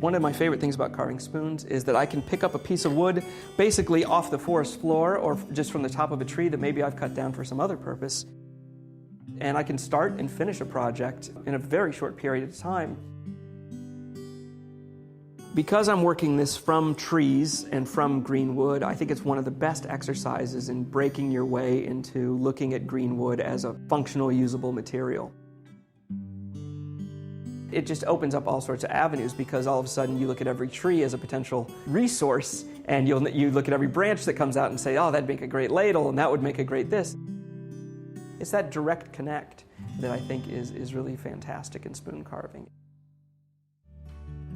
One of my favorite things about carving spoons is that I can pick up a piece of wood basically off the forest floor or just from the top of a tree that maybe I've cut down for some other purpose. And I can start and finish a project in a very short period of time. Because I'm working this from trees and from green wood, I think it's one of the best exercises in breaking your way into looking at green wood as a functional, usable material. It just opens up all sorts of avenues because all of a sudden you look at every tree as a potential resource and you look at every branch that comes out and say, oh, that'd make a great ladle and that would make a great this. It's that direct connect that I think is really fantastic in spoon carving.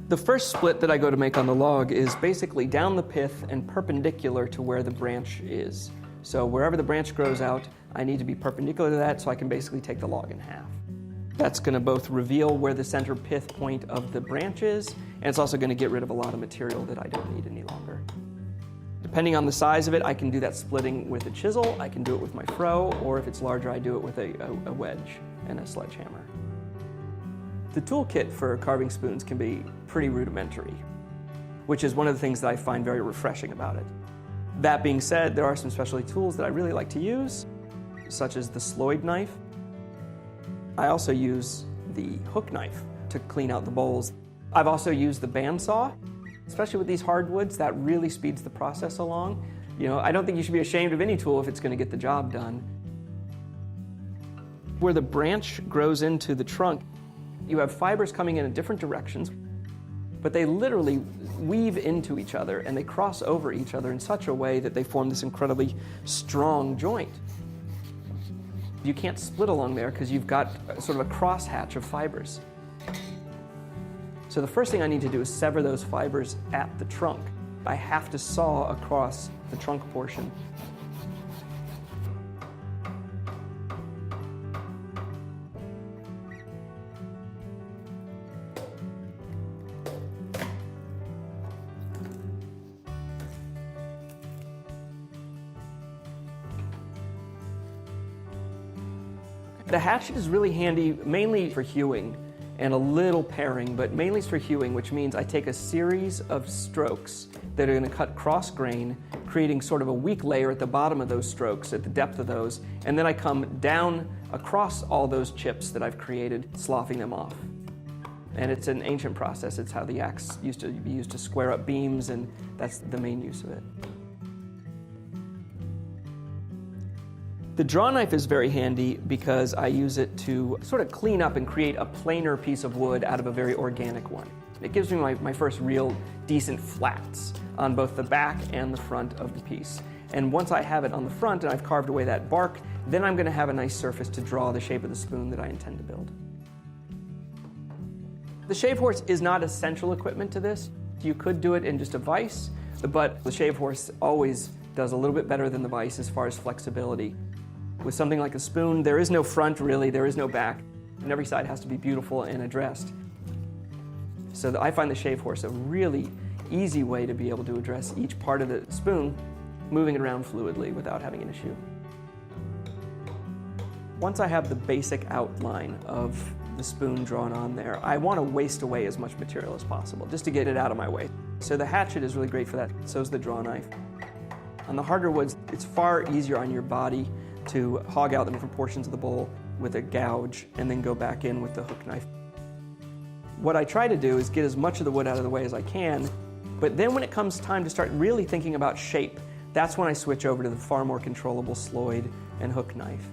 The first split that I go to make on the log is basically down the pith and perpendicular to where the branch is. So wherever the branch grows out, I need to be perpendicular to that so I can basically take the log in half. That's going to both reveal where the center pith point of the branch is, and it's also going to get rid of a lot of material that I don't need any longer. Depending on the size of it, I can do that splitting with a chisel, I can do it with my froe, or if it's larger, I do it with a wedge and a sledgehammer. The toolkit for carving spoons can be pretty rudimentary, which is one of the things that I find very refreshing about it. That being said, there are some specialty tools that I really like to use, such as the sloyd knife. I also use the hook knife to clean out the bowls. I've also used the bandsaw, especially with these hardwoods. That really speeds the process along. You know, I don't think you should be ashamed of any tool if it's going to get the job done. Where the branch grows into the trunk, you have fibers coming in different directions, but they literally weave into each other and they cross over each other in such a way that they form this incredibly strong joint. You can't split along there because you've got sort of a crosshatch of fibers. So the first thing I need to do is sever those fibers at the trunk. I have to saw across the trunk portion. The hatchet is really handy mainly for hewing and a little paring, but mainly for hewing, which means I take a series of strokes that are going to cut cross grain, creating sort of a weak layer at the bottom of those strokes, at the depth of those, and then I come down across all those chips that I've created, sloughing them off. And it's an ancient process. It's how the axe used to be used to square up beams, and that's the main use of it. The draw knife is very handy because I use it to sort of clean up and create a plainer piece of wood out of a very organic one. It gives me my first real decent flats on both the back and the front of the piece. And once I have it on the front and I've carved away that bark, then I'm going to have a nice surface to draw the shape of the spoon that I intend to build. The shave horse is not essential equipment to this. You could do it in just a vise, but the shave horse always does a little bit better than the vise as far as flexibility. With something like a spoon, there is no front really, there is no back, and every side has to be beautiful and addressed. So I find the shave horse a really easy way to be able to address each part of the spoon, moving it around fluidly without having an issue. Once I have the basic outline of the spoon drawn on there, I want to waste away as much material as possible, just to get it out of my way. So the hatchet is really great for that, so is the draw knife. On the harder woods, it's far easier on your body to hog out the different portions of the bowl with a gouge and then go back in with the hook knife. What I try to do is get as much of the wood out of the way as I can, but then when it comes time to start really thinking about shape, that's when I switch over to the far more controllable sloyd and hook knife.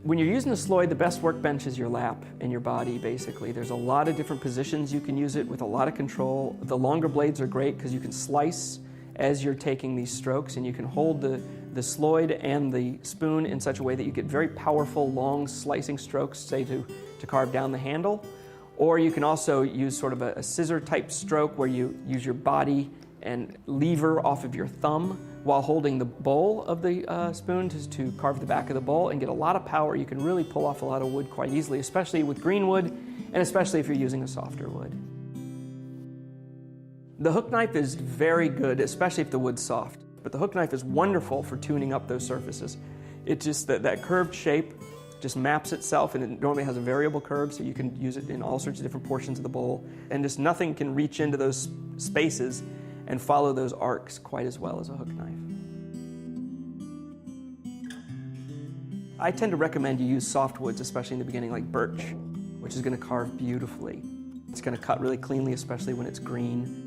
When you're using the sloyd, the best workbench is your lap and your body, basically. There's a lot of different positions you can use it with a lot of control. The longer blades are great because you can slice as you're taking these strokes, and you can hold the sloyd and the spoon in such a way that you get very powerful, long slicing strokes, say to carve down the handle. Or you can also use sort of a scissor type stroke where you use your body and lever off of your thumb while holding the bowl of the spoon to carve the back of the bowl and get a lot of power. You can really pull off a lot of wood quite easily, especially with green wood, and especially if you're using a softer wood. The hook knife is very good, especially if the wood's soft, but the hook knife is wonderful for tuning up those surfaces. It's just that curved shape just maps itself, and it normally has a variable curve, so you can use it in all sorts of different portions of the bowl. And just nothing can reach into those spaces and follow those arcs quite as well as a hook knife. I tend to recommend you use softwoods, especially in the beginning, like birch, which is going to carve beautifully. It's going to cut really cleanly, especially when it's green.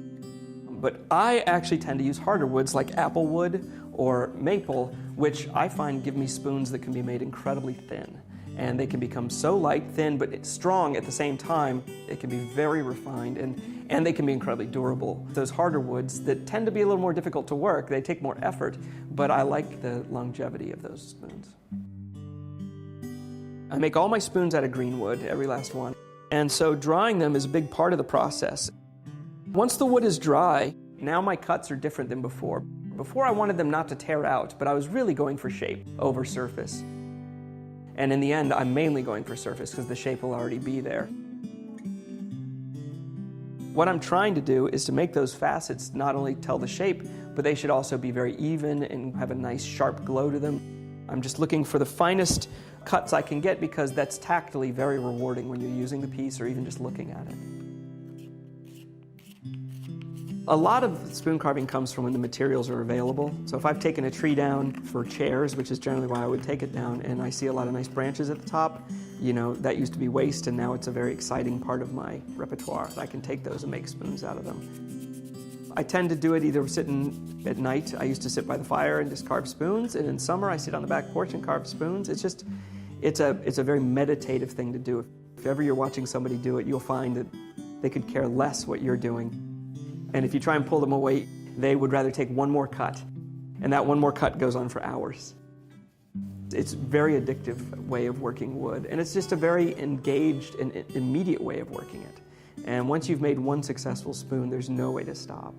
But I actually tend to use harder woods like apple wood or maple, which I find give me spoons that can be made incredibly thin. And they can become so light, thin, but strong at the same time. It can be very refined, and they can be incredibly durable. Those harder woods that tend to be a little more difficult to work, they take more effort, but I like the longevity of those spoons. I make all my spoons out of green wood, every last one. And so drying them is a big part of the process. Once the wood is dry, now my cuts are different than before. Before I wanted them not to tear out, but I was really going for shape over surface. And in the end, I'm mainly going for surface because the shape will already be there. What I'm trying to do is to make those facets not only tell the shape, but they should also be very even and have a nice sharp glow to them. I'm just looking for the finest cuts I can get because that's tactily very rewarding when you're using the piece or even just looking at it. A lot of spoon carving comes from when the materials are available. So if I've taken a tree down for chairs, which is generally why I would take it down, and I see a lot of nice branches at the top, you know, that used to be waste, and now it's a very exciting part of my repertoire. I can take those and make spoons out of them. I tend to do it either sitting at night. I used to sit by the fire and just carve spoons, and in summer I sit on the back porch and carve spoons. It's a very meditative thing to do. If ever you're watching somebody do it, you'll find that they could care less what you're doing. And if you try and pull them away, they would rather take one more cut. And that one more cut goes on for hours. It's a very addictive way of working wood. And it's just a very engaged and immediate way of working it. And once you've made one successful spoon, there's no way to stop.